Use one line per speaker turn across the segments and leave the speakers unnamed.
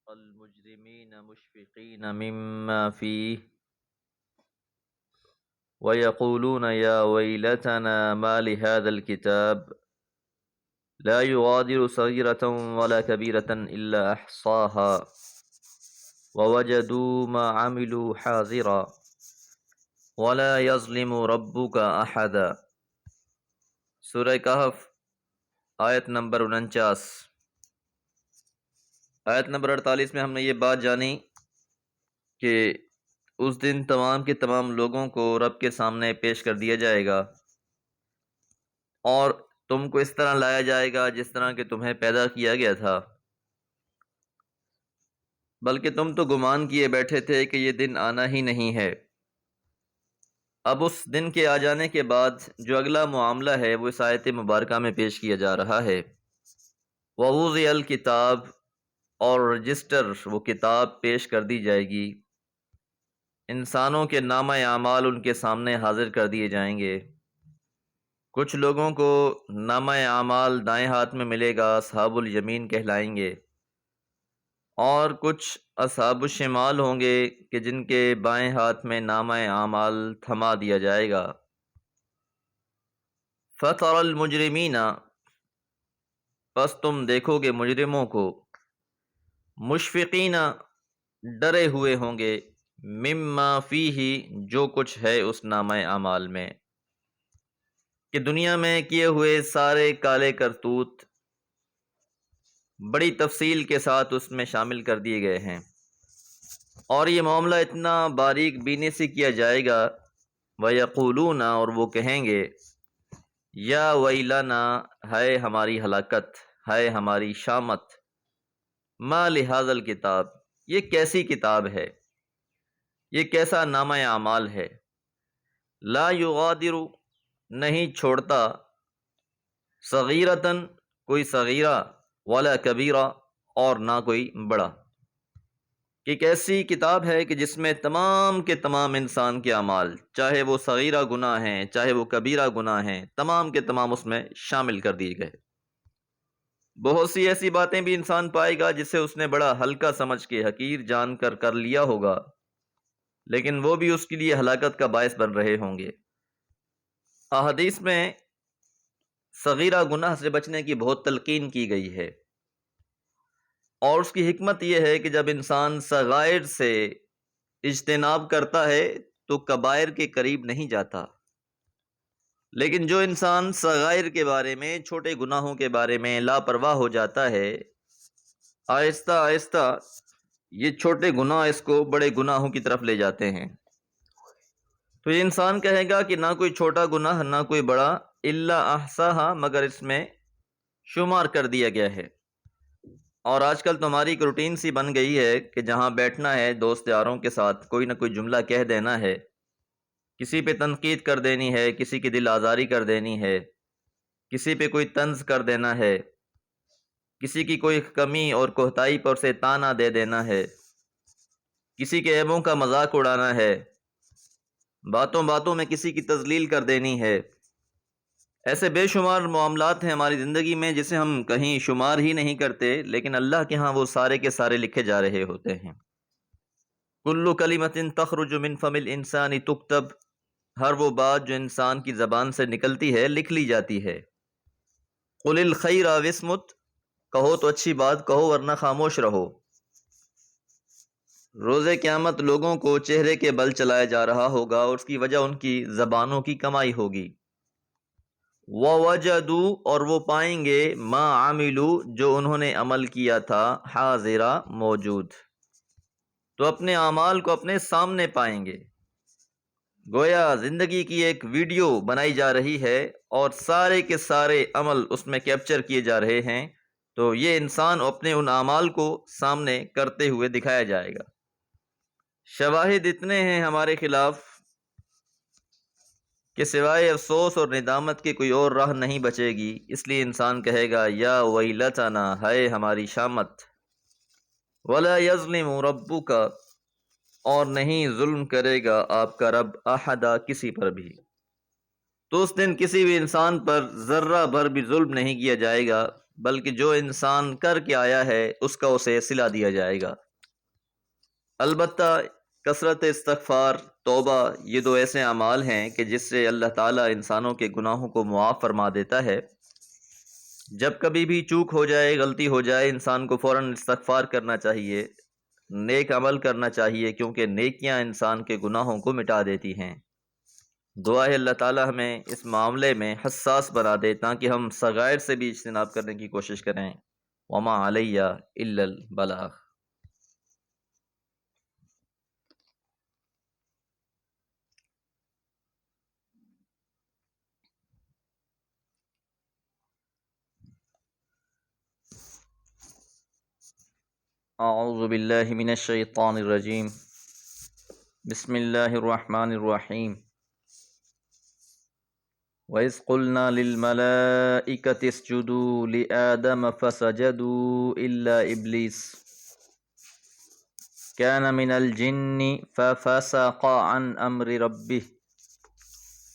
المجرمين مشفقين مما فيه ويقولون يا ويلتنا ما لهذا الكتاب لا يغادر صغيرة ولا كبيرة إلا أحصاها ووجدوا ما عملوا حاضرا ولا يظلم ربك أحدا۔ سورہ کہف آیت نمبر 49۔ آیت نمبر 48 میں ہم نے یہ بات جانی کہ اس دن تمام کے تمام لوگوں کو رب کے سامنے پیش کر دیا جائے گا اور تم کو اس طرح لایا جائے گا جس طرح کہ تمہیں پیدا کیا گیا تھا، بلکہ تم تو گمان کیے بیٹھے تھے کہ یہ دن آنا ہی نہیں ہے۔ اب اس دن کے آ جانے کے بعد جو اگلا معاملہ ہے وہ اس آیت مبارکہ میں پیش کیا جا رہا ہے۔ وَوُضِعَ الْكِتَابُ، اور رجسٹر، وہ کتاب پیش کر دی جائے گی، انسانوں کے نامہ اعمال ان کے سامنے حاضر کر دیے جائیں گے۔ کچھ لوگوں کو نامہ اعمال دائیں ہاتھ میں ملے گا، اصحاب الیمین کہلائیں گے، اور کچھ اصحاب الشمال ہوں گے کہ جن کے بائیں ہاتھ میں نامہ اعمال تھما دیا جائے گا۔ فَتَرَى الْمُجْرِمِينَ، پس تم دیکھو گے مجرموں کو، مشفقین، ڈرے ہوئے ہوں گے، مما فیہ، جو کچھ ہے اس نامہ اعمال میں، کہ دنیا میں کیے ہوئے سارے کالے کرتوت بڑی تفصیل کے ساتھ اس میں شامل کر دیے گئے ہیں، اور یہ معاملہ اتنا باریک بینی سے کیا جائے گا۔ وَيَقُولُونَ، اور وہ کہیں گے، یا ویلنا، ہے ہماری ہلاکت، ہے ہماری شامت، ما لہذا الکتاب، یہ کیسی کتاب ہے، یہ کیسا نامہ اعمال ہے، لا یغادر، نہیں چھوڑتا، صغیرتن، کوئی صغیرہ، ولا کبیرہ، اور نہ کوئی بڑا، کہ ایک ایسی کتاب ہے کہ جس میں تمام کے تمام انسان کے اعمال، چاہے وہ صغیرہ گناہ ہیں چاہے وہ کبیرہ گناہ ہیں، تمام کے تمام اس میں شامل کر دیے گئے۔ بہت سی ایسی باتیں بھی انسان پائے گا جسے اس نے بڑا ہلکا سمجھ کے، حقیر جان کر لیا ہوگا، لیکن وہ بھی اس کے لیے ہلاکت کا باعث بن رہے ہوں گے۔ احادیث میں صغیرہ گناہ سے بچنے کی بہت تلقین کی گئی ہے، اور اس کی حکمت یہ ہے کہ جب انسان صغائر سے اجتناب کرتا ہے تو کبائر کے قریب نہیں جاتا، لیکن جو انسان صغائر کے بارے میں، چھوٹے گناہوں کے بارے میں لاپرواہ ہو جاتا ہے، آہستہ آہستہ یہ چھوٹے گناہ اس کو بڑے گناہوں کی طرف لے جاتے ہیں۔ تو یہ انسان کہے گا کہ نہ کوئی چھوٹا گناہ نہ کوئی بڑا، الا احصاها، مگر اس میں شمار کر دیا گیا ہے۔ اور آج کل تو ہماری ایک روٹین سی بن گئی ہے کہ جہاں بیٹھنا ہے دوست یاروں کے ساتھ کوئی نہ کوئی جملہ کہہ دینا ہے، کسی پہ تنقید کر دینی ہے، کسی کی دل آزاری کر دینی ہے، کسی پہ کوئی طنز کر دینا ہے، کسی کی کوئی کمی اور کوتاہی پر اسے تانا دے دینا ہے، کسی کے عیبوں کا مذاق اڑانا ہے، باتوں باتوں میں کسی کی تذلیل کر دینی ہے۔ ایسے بے شمار معاملات ہیں ہماری زندگی میں جسے ہم کہیں شمار ہی نہیں کرتے، لیکن اللہ کے ہاں وہ سارے کے سارے لکھے جا رہے ہوتے ہیں۔ کل کلمۃ تخرج من فم الانسان تکتب، ہر وہ بات جو انسان کی زبان سے نکلتی ہے لکھ لی جاتی ہے۔ قل الخیر واسمت، کہو تو اچھی بات کہو ورنہ خاموش رہو۔ روز قیامت لوگوں کو چہرے کے بل چلایا جا رہا ہوگا، اور اس کی وجہ ان کی زبانوں کی کمائی ہوگی۔ وَوَجَدُوا، اور وہ پائیں گے، ما عملوا، جو انہوں نے عمل کیا تھا، حاضرہ، موجود، تو اپنے اعمال کو اپنے سامنے پائیں گے۔ گویا زندگی کی ایک ویڈیو بنائی جا رہی ہے اور سارے کے سارے عمل اس میں کیپچر کیے جا رہے ہیں، تو یہ انسان اپنے ان اعمال کو سامنے کرتے ہوئے دکھایا جائے گا۔ شواہد اتنے ہیں ہمارے خلاف کہ سوائے افسوس اور ندامت کے کوئی اور راہ نہیں بچے گی، اس لیے انسان کہے گا یا ویلتنا، ہے ہماری شامت، ولا یظلم ربک، اور نہیں ظلم کرے گا آپ کا رب، احدا، کسی پر بھی۔ تو اس دن کسی بھی انسان پر ذرہ بھر بھی ظلم نہیں کیا جائے گا، بلکہ جو انسان کر کے آیا ہے اس کا اسے صلہ دیا جائے گا۔ البتہ کثرت استغفار، توبہ، یہ دو ایسے اعمال ہیں کہ جس سے اللہ تعالیٰ انسانوں کے گناہوں کو معاف فرما دیتا ہے۔ جب کبھی بھی چوک ہو جائے، غلطی ہو جائے، انسان کو فوراً استغفار کرنا چاہیے، نیک عمل کرنا چاہیے، کیونکہ نیکیاں انسان کے گناہوں کو مٹا دیتی ہیں۔ دعا ہے اللہ تعالیٰ ہمیں اس معاملے میں حساس بنا دے تاکہ ہم صغائر سے بھی اجتناب کرنے کی کوشش کریں۔ وما علیہ الا البلاغ۔ اعوذ باللہ من الشیطان الرجیم، بسم اللہ الرحمن الرحیم۔ وَإِذْ قُلْنَا لِلْمَلَائِكَةِ اسْجُدُوا لِآدَمَ فَسَجَدُوا إِلَّا إِبْلِيسَ كَانَ مِنَ الْجِنِّ فَفَسَقَ عَنْ أَمْرِ رَبِّهِ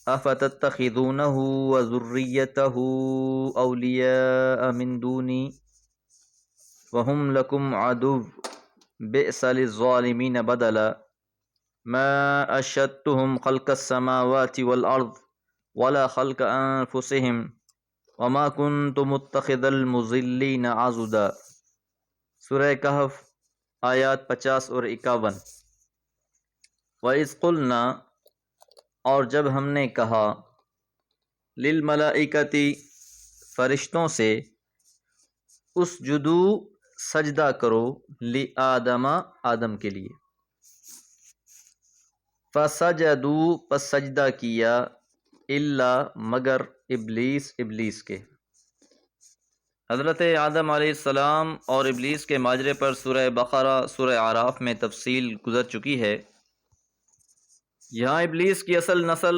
أَفَتَتَّخِذُونَهُ وَذُرِّيَّتَهُ أَوْلِيَاءَ مِنْ دُونِي وَهُمْ لَكُمْ عَدُوٌّ بِئْسَ لِلظَّالِمِينَ بَدَلًا مَا أَشْهَدتُّهُمْ خَلْقَ السَّمَاوَاتِ وَالْأَرْضِ وَلَا خَلْقَ أَنفُسِهِمْ وَمَا كُنْتُ مُتَّخِذَ الْمُضِلِّينَ عَضُدًا۔ سورہ کہف آیات 50 اور 51۔ وَإِذْ قُلْنَا، اور جب ہم نے کہا، لِلْمَلَائِكَةِ فرشتوں سے، اسجدو سجدہ کرو، لِآدَمَ آدم کے لیے، فسجدو پس سجدہ کیا، الا مگر ابلیس ابلیس کے۔ حضرت آدم علیہ السلام اور ابلیس کے ماجرے پر سورہ بقرہ، سورہ اعراف میں تفصیل گزر چکی ہے۔ یہاں ابلیس کی اصل نسل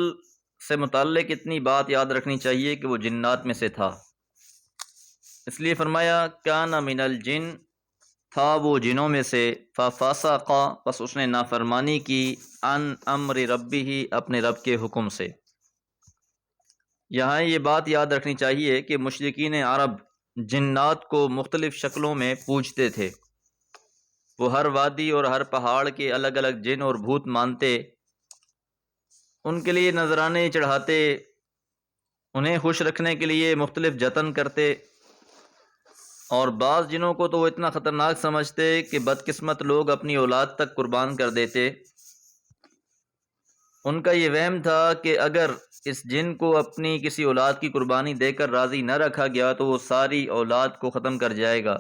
سے متعلق اتنی بات یاد رکھنی چاہیے کہ وہ جنات میں سے تھا، اس لیے فرمایا کان من الجن، تھا وہ جنوں میں سے، ففسق پس اس نے نافرمانی کی، عن امر ربہ اپنے رب کے حکم سے۔ یہاں یہ بات یاد رکھنی چاہیے کہ مشرکین عرب جنات کو مختلف شکلوں میں پوجتے تھے۔ وہ ہر وادی اور ہر پہاڑ کے الگ الگ جن اور بھوت مانتے، ان کے لیے نذرانے چڑھاتے، انہیں خوش رکھنے کے لیے مختلف جتن کرتے، اور بعض جنوں کو تو وہ اتنا خطرناک سمجھتے کہ بدقسمت لوگ اپنی اولاد تک قربان کر دیتے۔ ان کا یہ وہم تھا کہ اگر اس جن کو اپنی کسی اولاد کی قربانی دے کر راضی نہ رکھا گیا تو وہ ساری اولاد کو ختم کر جائے گا۔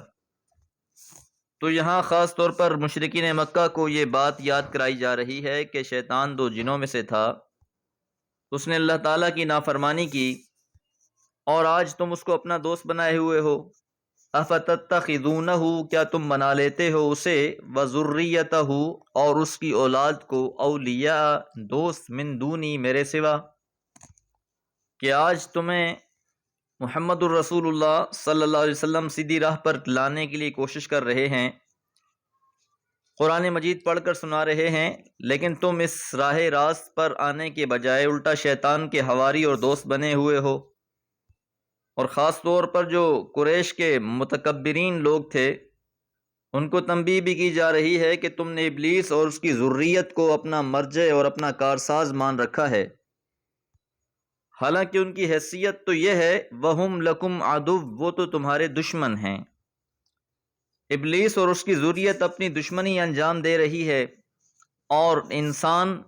تو یہاں خاص طور پر مشرکین مکہ کو یہ بات یاد کرائی جا رہی ہے کہ شیطان دو جنوں میں سے تھا، اس نے اللہ تعالیٰ کی نافرمانی کی، اور آج تم اس کو اپنا دوست بنائے ہوئے ہو۔ افتتخذونہ، کیا تم بنا لیتے ہو اسے، وذریتہ اور اس کی اولاد کو، اولیاء دوست، من دونی میرے سوا، کہ آج تمہیں محمد الرسول اللہ صلی اللہ علیہ وسلم سیدھی راہ پر لانے کے لیے کوشش کر رہے ہیں، قرآن مجید پڑھ کر سنا رہے ہیں، لیکن تم اس راہ راست پر آنے کے بجائے الٹا شیطان کے حواری اور دوست بنے ہوئے ہو۔ اور خاص طور پر جو قریش کے متکبرین لوگ تھے، ان کو تنبیہ بھی کی جا رہی ہے کہ تم نے ابلیس اور اس کی ذریت کو اپنا مرجع اور اپنا کارساز مان رکھا ہے، حالانکہ ان کی حیثیت تو یہ ہے وَهُمْ لَكُمْ عَدُوٌّ، وہ تو تمہارے دشمن ہیں۔ ابلیس اور اس کی ذریت اپنی دشمنی انجام دے رہی ہے، اور انسان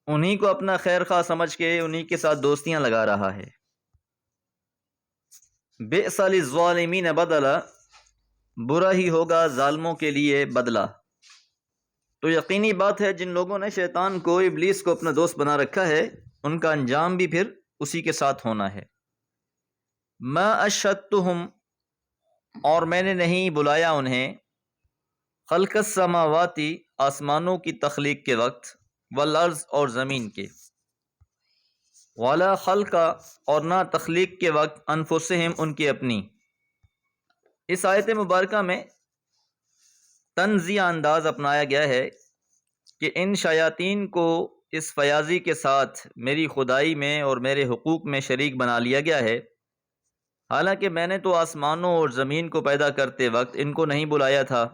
انہی کو اپنا خیر خواہ سمجھ کے انہی کے ساتھ دوستیاں لگا رہا ہے۔ بئس للظالمین بدلا، برا ہی ہوگا ظالموں کے لیے بدلہ۔ تو یقینی بات ہے جن لوگوں نے شیطان کو، ابلیس کو اپنا دوست بنا رکھا ہے، ان کا انجام بھی پھر اسی کے ساتھ ہونا ہے۔ ما اشہدتہم، اور میں نے نہیں بلایا انہیں، خلق السماوات، آسمانوں کی تخلیق کے وقت، والارض اور زمین کے، ولا خلق، اور نہ تخلیق کے وقت، انفسہم ان کی اپنی۔ اس آیت مبارکہ میں طنزیہ انداز اپنایا گیا ہے کہ ان شیاطین کو اس فیاضی کے ساتھ میری خدائی میں اور میرے حقوق میں شریک بنا لیا گیا ہے حالانکہ میں نے تو آسمانوں اور زمین کو پیدا کرتے وقت ان کو نہیں بلایا تھا،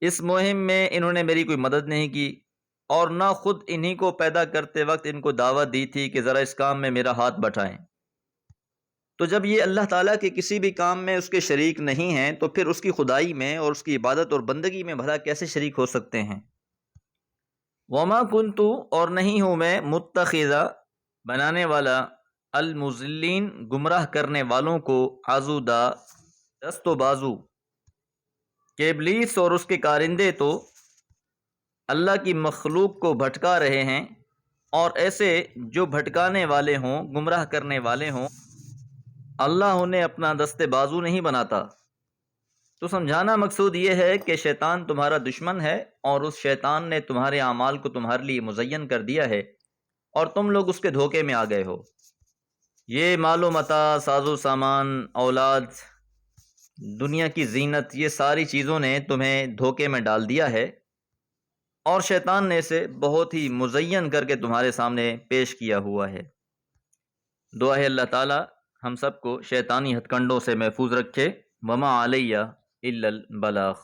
اس مہم میں انہوں نے میری کوئی مدد نہیں کی، اور نہ خود انہی کو پیدا کرتے وقت ان کو دعوت دی تھی کہ ذرا اس کام میں میرا ہاتھ بٹائیں۔ تو جب یہ اللہ تعالیٰ کے کسی بھی کام میں اس کے شریک نہیں ہیں تو پھر اس کی خدائی میں اور اس کی عبادت اور بندگی میں بھلا کیسے شریک ہو سکتے ہیں؟ وما کنتو، اور نہیں ہوں میں، متخذہ، بنانے والا، المضلین، گمراہ کرنے والوں کو، عضدا، دست و بازو، کہ ابلیس اور اس کے کارندے تو اللہ کی مخلوق کو بھٹکا رہے ہیں، اور ایسے جو بھٹکانے والے ہوں، گمراہ کرنے والے ہوں، اللہ انہیں اپنا دست بازو نہیں بناتا۔ تو سمجھانا مقصود یہ ہے کہ شیطان تمہارا دشمن ہے، اور اس شیطان نے تمہارے اعمال کو تمہارے لیے مزین کر دیا ہے، اور تم لوگ اس کے دھوکے میں آ گئے ہو۔ یہ مال و متاع، ساز و سامان، اولاد، دنیا کی زینت، یہ ساری چیزوں نے تمہیں دھوکے میں ڈال دیا ہے، اور شیطان نے اسے بہت ہی مزین کر کے تمہارے سامنے پیش کیا ہوا ہے۔ دعا ہے اللہ تعالی ہم سب کو شیطانی ہتھ کنڈوں سے محفوظ رکھے۔ وما علیہ الا البلاغ۔